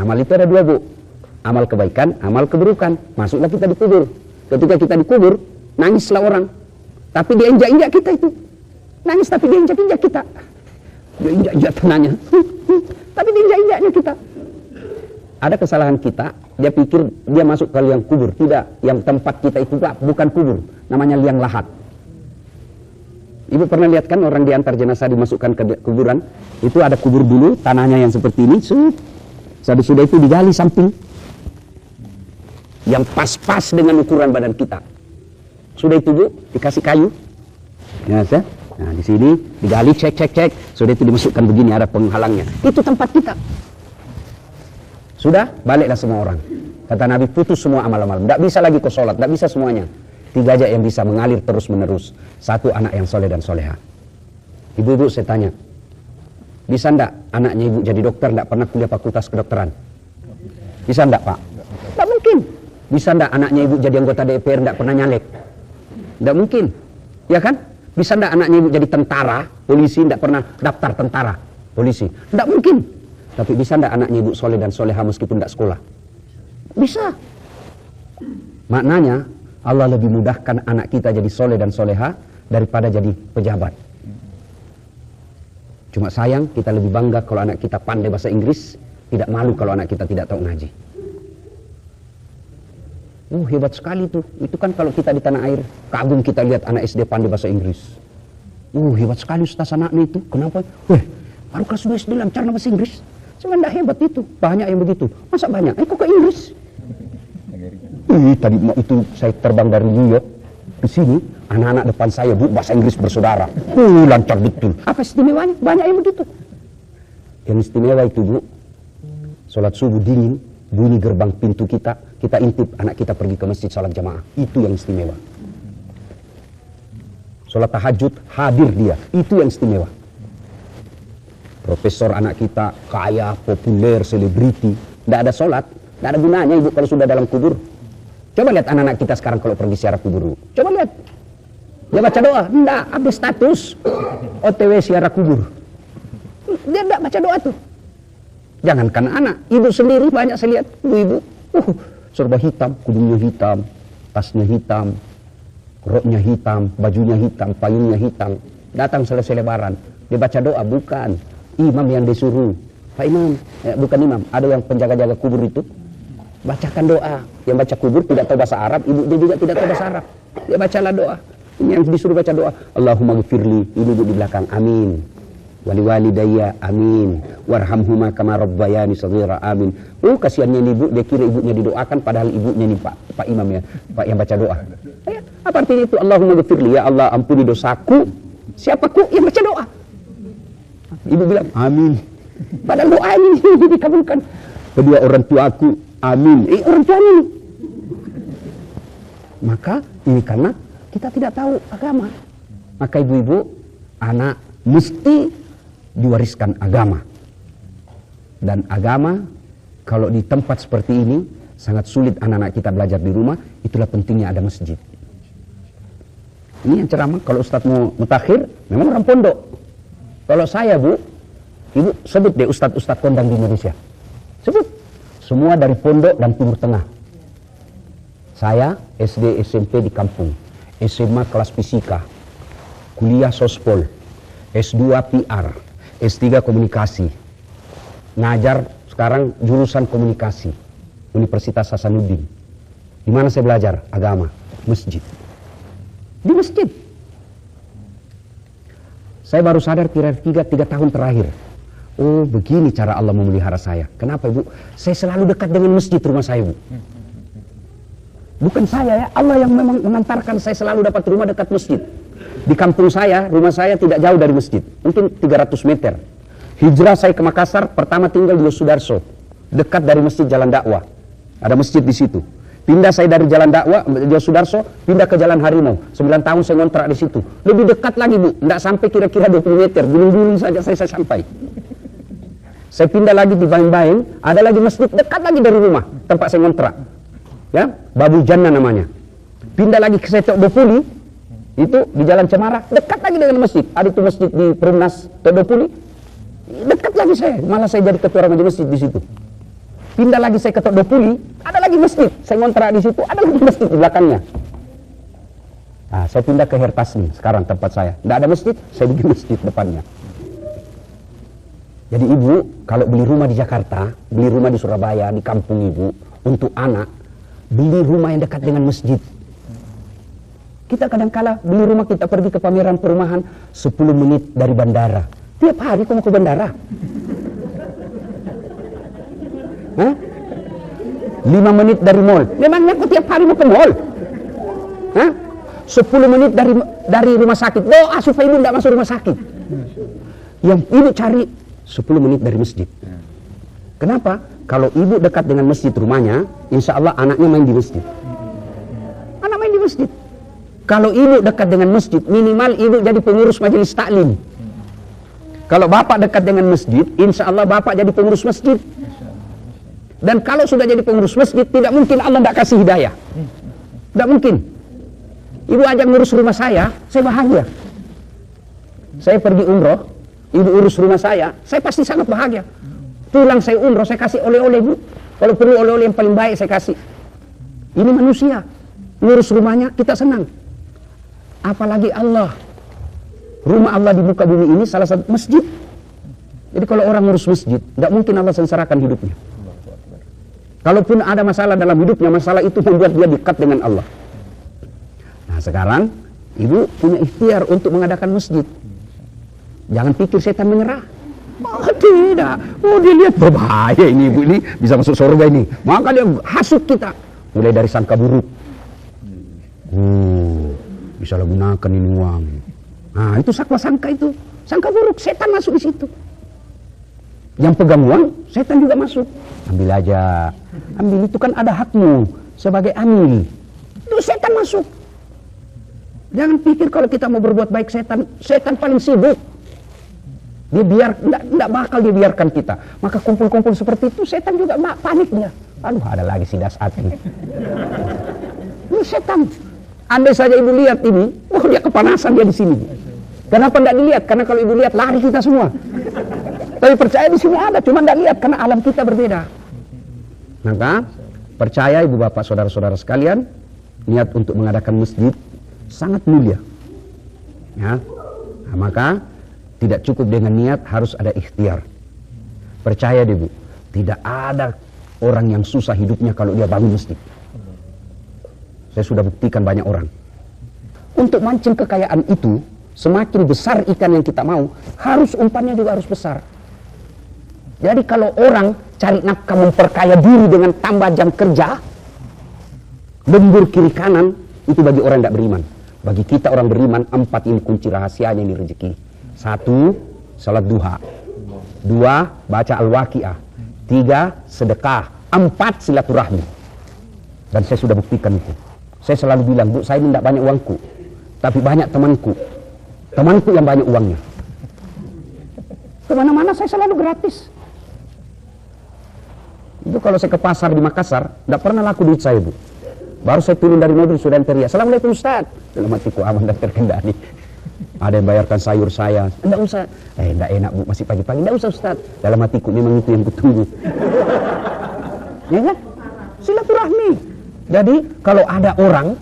Amal itu ada dua, Bu. Amal kebaikan, amal keburukan. Masuklah kita dikubur. Ketika kita dikubur, nangislah orang. Tapi dia injak-injak kita itu. Nangis tapi dia injak-injak kita. Dia injak-injak tanahnya. Tapi dia injak-injaknya kita. Ada kesalahan kita, dia pikir dia masuk ke liang kubur. Tidak, yang tempat kita itu bukan kubur. Namanya liang lahat. Ibu pernah lihat kan orang diantar jenazah dimasukkan ke kuburan? Itu ada kubur dulu, tanahnya yang seperti ini. Sudah itu digali samping. Yang pas-pas dengan ukuran badan kita. Sudah itu, Bu, dikasih kayu. Ya, nah, di sini digali, cek. Sudah itu dimasukkan begini, ada penghalangnya. Itu tempat kita. Sudah, baliklah semua orang. Kata Nabi, putus semua amal-amal. Tidak bisa lagi kau sholat, tidak bisa semuanya. 3 aja yang bisa mengalir terus-menerus. 1, anak yang soleh dan soleha. Ibu-ibu, saya tanya, bisa enggak anaknya ibu jadi dokter, enggak pernah kuliah fakultas kedokteran? Bisa enggak, Pak? Tidak mungkin. Bisa enggak anaknya ibu jadi anggota DPR, enggak pernah nyalek? Tidak mungkin. Ya kan? Bisa enggak anaknya ibu jadi tentara, polisi, enggak pernah daftar tentara, polisi? Tidak mungkin. Tapi bisa enggak anaknya ibu soleh dan soleha meskipun enggak sekolah? Bisa. Maknanya, Allah lebih mudahkan anak kita jadi soleh dan soleha daripada jadi pejabat. Cuma sayang, kita lebih bangga kalau anak kita pandai bahasa Inggris, tidak malu kalau anak kita tidak tahu ngaji. Hebat sekali tuh. Itu kan kalau kita di tanah air, kagum kita lihat anak SD pandai bahasa Inggris. Hebat sekali ustaz anaknya itu. Kenapa? Baru kelas 2 SD lancar bahasa Inggris. Cuma enggak hebat itu. Banyak yang begitu. Masa banyak? Kok ke Inggris? Tadi itu saya terbang dari New York ke sini, anak-anak depan saya, Bu, bahasa Inggris bersaudara. Lancar betul. Apa istimewanya? Banyak yang begitu. Yang istimewa itu, Bu, sholat subuh dingin, bunyi gerbang pintu kita intip anak kita pergi ke masjid sholat jamaah. Itu yang istimewa. Sholat tahajud, hadir dia. Itu yang istimewa. Profesor anak kita, kaya, populer, selebriti, tidak ada sholat, tidak ada gunanya, Ibu, kalau sudah dalam kubur. Coba lihat anak-anak kita sekarang kalau pergi ziarah kubur. Coba lihat. Dia baca doa. Enggak, update status. OTW ziarah kubur. Dia enggak baca doa tuh. Jangankan anak, ibu sendiri banyak saya lihat. Ibu, serba hitam, kudungnya hitam, tasnya hitam, roknya hitam, bajunya hitam, payungnya hitam. Datang selesai lebaran. Dia baca doa, bukan. Imam yang disuruh. Pak Imam, bukan imam. Ada yang penjaga-jaga kubur itu. Bacakan doa. Yang baca kubur tidak tahu bahasa Arab, ibu dia juga tidak tahu bahasa Arab. Dia bacalah doa. Ini yang disuruh baca doa. Allahumma ghfirli, ini di belakang, amin. Wali walidayya, amin. Warhamhuma kama rabbayani shaghira, amin. Kasihannya ibu, dia kira ibunya didoakan padahal ibunya nih Pak Imam ya, Pak yang baca doa. Apa artinya itu? Allahumma ghfirli, ya Allah ampuni dosaku. Siapaku yang baca doa? Ibu bilang, amin. Padahal doa ini dikabulkan. Kedua orang tuaku, amin. Orang tua ini. Maka ini karena kita tidak tahu agama. Maka ibu-ibu, anak mesti diwariskan agama. Dan agama, kalau di tempat seperti ini, sangat sulit anak-anak kita belajar di rumah. Itulah pentingnya ada masjid. Ini yang ceramah, kalau Ustadz mau mutakhir, memang orang pondok. Kalau saya, Bu, ibu sebut deh Ustadz-Ustadz kondang di Indonesia. Sebut. Semua dari pondok dan Timur Tengah. Saya SD SMP di kampung, SMA kelas fisika, kuliah sospol, S2 PR, S3 komunikasi, ngajar sekarang jurusan komunikasi, Universitas Hasanuddin. Di mana saya belajar agama? Masjid. Di masjid. Saya baru sadar kira-kira 3 tahun terakhir. Oh, begini cara Allah memelihara saya. Kenapa, Ibu? Saya selalu dekat dengan masjid rumah saya, Bu. Bukan saya ya, Allah yang memang mengantarkan saya selalu dapat rumah dekat masjid. Di kampung saya, rumah saya tidak jauh dari masjid. Mungkin 300 meter. Hijrah saya ke Makassar, pertama tinggal di Yosudarso. Dekat dari masjid Jalan Dakwah. Ada masjid di situ. Pindah saya dari Jalan Dakwah, Yosudarso, pindah ke Jalan Harimau. 9 tahun saya ngontrak di situ. Lebih dekat lagi, Bu. Tidak sampai kira-kira 20 meter. Gunung-gunung saja saya sampai. Saya pindah lagi di Baeng-Baeng, ada lagi masjid dekat lagi dari rumah, tempat saya ngontrak. Ya, Babu Jannah namanya. Pindah lagi ke Setok Dopuli, itu di Jalan Cemara, dekat lagi dengan masjid. Ada itu masjid di Perumnas Setok Dopuli, dekat lagi saya. Malah saya jadi ketua remaja masjid di situ. Pindah lagi saya ke Tok Dopuli, ada lagi masjid. Saya ngontrak di situ, ada lagi masjid di belakangnya. Nah, saya pindah ke Hertasni, sekarang tempat saya. Tidak ada masjid, saya bikin masjid depannya. Jadi ibu, kalau beli rumah di Jakarta, beli rumah di Surabaya, di kampung ibu, untuk anak, beli rumah yang dekat dengan masjid. Kita kadang-kala beli rumah, kita pergi ke pameran perumahan 10 menit dari bandara. Tiap hari kau mau ke bandara? Hah? 5 menit dari mall. Memangnya kau tiap hari mau ke mall? Hah? 10 menit dari rumah sakit. Doa supaya ibu tidak masuk rumah sakit. Yang ibu cari 10 menit dari masjid. Kenapa? Kalau ibu dekat dengan masjid rumahnya, insya Allah anaknya main di masjid. Anak main di masjid. Kalau ibu dekat dengan masjid, minimal ibu jadi pengurus majelis taklim. Kalau bapak dekat dengan masjid, insya Allah bapak jadi pengurus masjid. Dan kalau sudah jadi pengurus masjid, tidak mungkin Allah tidak kasih hidayah. Tidak mungkin. Ibu ajak ngurus rumah saya bahagia. Saya pergi umroh, ibu urus rumah saya pasti sangat bahagia. Pulang saya umroh, saya kasih oleh-oleh bu. Kalau perlu oleh-oleh yang paling baik saya kasih. Ini manusia, ngurus rumahnya kita senang. Apalagi Allah. Rumah Allah di muka bumi ini salah satu masjid. Jadi kalau orang ngurus masjid, tidak mungkin Allah sengsarakan hidupnya. Kalaupun ada masalah dalam hidupnya, masalah itu membuat dia dekat dengan Allah. Nah sekarang, ibu punya ikhtiar untuk mengadakan masjid. Jangan pikir setan menyerah. Oh tidak, oh dia lihat berbahaya ini ibu ini, bisa masuk surga ini. Maka dia hasut kita. Mulai dari sangka buruk. Bisa lah gunakan ini uang. Nah itu sangka itu. Sangka buruk, setan masuk di situ. Yang pegang uang, setan juga masuk. Ambil aja. Ambil, itu kan ada hakmu sebagai amil. Itu setan masuk. Jangan pikir kalau kita mau berbuat baik setan paling sibuk. Dia tidak bakal dia biarkan kita. Maka kumpul-kumpul seperti itu setan juga panik dia. Aduh ada lagi si dasar ini. Ini setan. Andai saja ibu lihat ini, oh dia kepanasan dia di sini. Kenapa tidak dilihat? Karena kalau ibu lihat lari kita semua. Tapi percaya di sini ada, cuma tidak lihat karena alam kita berbeda. Maka percaya ibu bapak saudara-saudara sekalian, niat untuk mengadakan masjid sangat mulia. Ya, nah, maka tidak cukup dengan niat, harus ada ikhtiar. Percaya deh bu, tidak ada orang yang susah hidupnya kalau dia bangun masjid. Saya sudah buktikan banyak orang. Untuk mancing kekayaan itu, semakin besar ikan yang kita mau, harus umpannya juga harus besar. Jadi kalau orang cari nafkah memperkaya diri dengan tambah jam kerja, lembur kiri kanan, itu bagi orang yang tidak beriman. Bagi kita orang beriman, 4 ini kunci rahasianya ini rezeki. 1, salat duha. 2, baca al-waqiah. 3, sedekah. 4, silaturahmi. Dan saya sudah buktikan itu. Saya selalu bilang, bu, saya ini tidak banyak uangku, tapi banyak temanku. Temanku yang banyak uangnya. Kemana-mana saya selalu gratis. Itu kalau saya ke pasar di Makassar, tidak pernah laku duit saya bu. Baru saya turun dari mobil sudah teriak, "Assalamualaikum Ustaz." Dalam hatiku aman dan terkendali. Ada yang bayarkan sayur saya, "Enggak usah." Enggak enak bu, masih pagi-pagi. "Enggak usah Ustaz." Dalam hatiku memang itu yang kutunggu. Ya kan? Silaturahmi. Jadi kalau ada orang,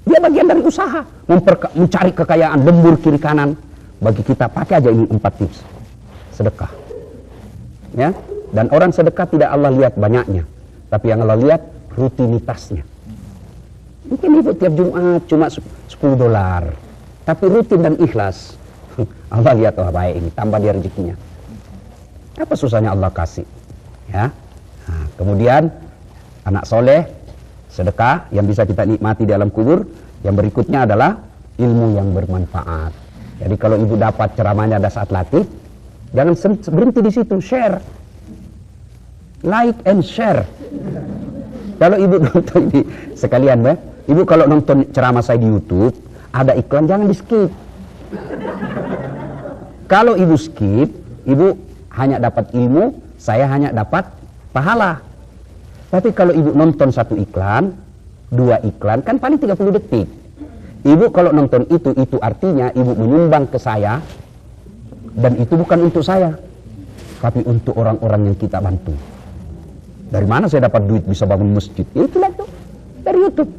dia bagian dari usaha mencari kekayaan, lembur kiri kanan. Bagi kita pakai aja ini 4 tips. Sedekah. Ya. Dan orang sedekah tidak Allah lihat banyaknya, tapi yang Allah lihat rutinitasnya. Mungkin ibu tiap Jumat cuma $10, tapi rutin dan ikhlas. Allah lihat, wah baik ini, tambah dia rezekinya. Apa susahnya Allah kasih? Ya. Nah, kemudian anak soleh, sedekah yang bisa kita nikmati di alam kubur. Yang berikutnya adalah ilmu yang bermanfaat. Jadi kalau ibu dapat ceramahnya ada saat latih, jangan berhenti di situ, share. Like and share. Kalau ibu nonton ini sekalian, ibu kalau nonton ceramah saya di YouTube ada iklan, jangan di skip. Kalau ibu skip, ibu hanya dapat ilmu, saya hanya dapat pahala. Tapi kalau ibu nonton 1 iklan, 2 iklan, kan paling 30 detik. Ibu kalau nonton itu artinya ibu menyumbang ke saya, dan itu bukan untuk saya, tapi untuk orang-orang yang kita bantu. Dari mana saya dapat duit bisa bangun masjid? Itulah tuh, dari YouTube.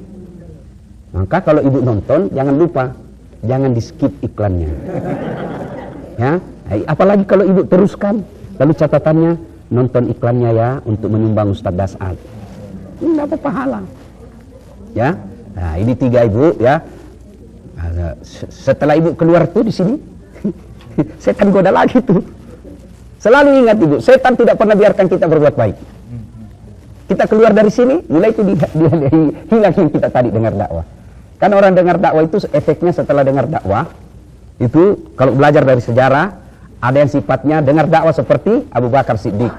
Maka kalau ibu nonton, jangan lupa, jangan di skip iklannya. Ya, apalagi kalau ibu teruskan, lalu catatannya, nonton iklannya ya untuk menyumbang Ustadz Das'ad. Ini dapat pahala. Ya, nah ini 3 ibu ya. Setelah ibu keluar tuh di sini, setan goda lagi tuh. Selalu ingat ibu, setan tidak pernah biarkan kita berbuat baik. Kita keluar dari sini, mulai itu hilang yang kita tadi dengar dakwah. Kan orang dengar dakwah itu efeknya setelah dengar dakwah, itu kalau belajar dari sejarah, ada yang sifatnya dengar dakwah seperti Abu Bakar Siddiq.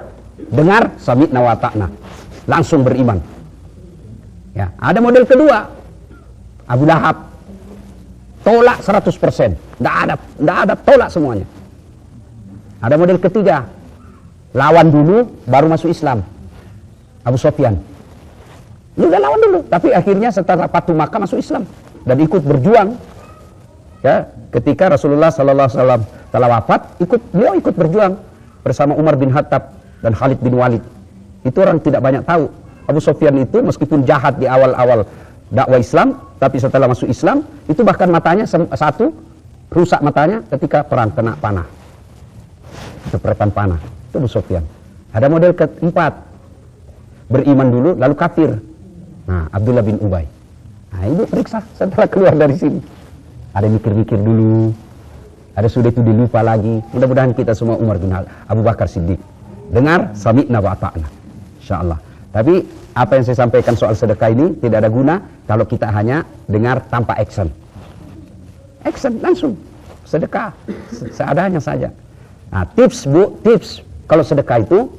Dengar, sami'na wa ta'na. Langsung beriman. Ya, ada model kedua, Abu Lahab. Tolak 100%. Nggak ada, tolak semuanya. Ada model ketiga, lawan dulu, baru masuk Islam. Abu Sufyan. Lu udah lawan dulu, tapi akhirnya setelah Fatu Makkah masuk Islam dan ikut berjuang. Ya, ketika Rasulullah SAW telah wafat, beliau ikut berjuang bersama Umar bin Khattab dan Khalid bin Walid. Itu orang tidak banyak tahu. Abu Sufyan itu meskipun jahat di awal-awal dakwah Islam, tapi setelah masuk Islam, itu bahkan matanya satu, rusak matanya ketika perang kena panah. Jepretan panah. Itu Abu Sufyan. Ada model keempat, beriman dulu, lalu kafir. Nah, Abdullah bin Ubay. Nah, ibu periksa setelah keluar dari sini. Ada mikir-mikir dulu, ada sudah itu dilupa lagi. Mudah-mudahan kita semua Umar bin Abu Bakar Siddiq. Dengar, sami'na wa ata'na. InsyaAllah. Tapi apa yang saya sampaikan soal sedekah ini tidak ada guna kalau kita hanya dengar tanpa action. Action langsung. Sedekah seadanya saja. Nah, tips Bu, tips kalau sedekah itu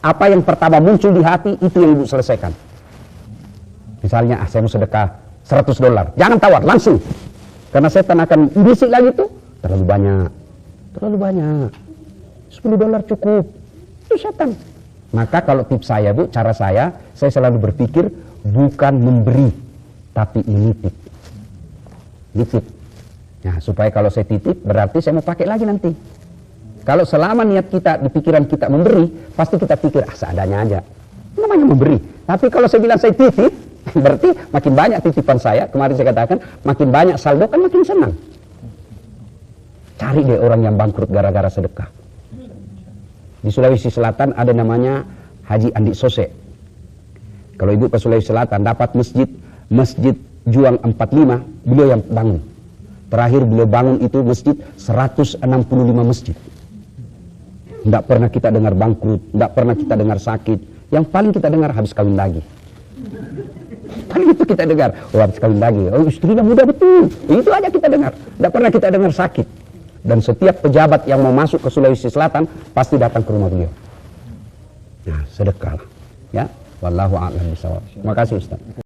apa yang pertama muncul di hati itu yang ibu selesaikan. Misalnya, saya mau sedekah $100. Jangan tawar, langsung. Karena setan akan bisik lagi tuh. Terlalu banyak. $10 cukup. Itu setan. Maka kalau tips saya Bu, cara saya selalu berpikir bukan memberi, tapi menitip. Nitip. Nah, supaya kalau saya titip, berarti saya mau pakai lagi nanti. Kalau selama niat kita, di pikiran kita memberi, pasti kita pikir, seadanya aja. Namanya memberi. Tapi kalau saya bilang saya titip, berarti makin banyak titipan saya. Kemarin saya katakan, makin banyak saldo kan makin senang. Cari deh orang yang bangkrut gara-gara sedekah. Di Sulawesi Selatan ada namanya Haji Andi Sose. Kalau ibu ke Sulawesi Selatan dapat masjid Juang 45, beliau yang bangun. Terakhir beliau bangun itu masjid 165 masjid. Tidak pernah kita dengar bangkrut, tidak pernah kita dengar sakit. Yang paling kita dengar habis kawin lagi. Paling itu kita dengar, habis kawin lagi. Oh, istrinya muda betul. Itu aja kita dengar. Tidak pernah kita dengar sakit. Dan setiap pejabat yang mau masuk ke Sulawesi Selatan pasti datang ke rumah beliau. Nah, sedekah. Ya, wallahu a'lam bishawab. Terima kasih Ustaz.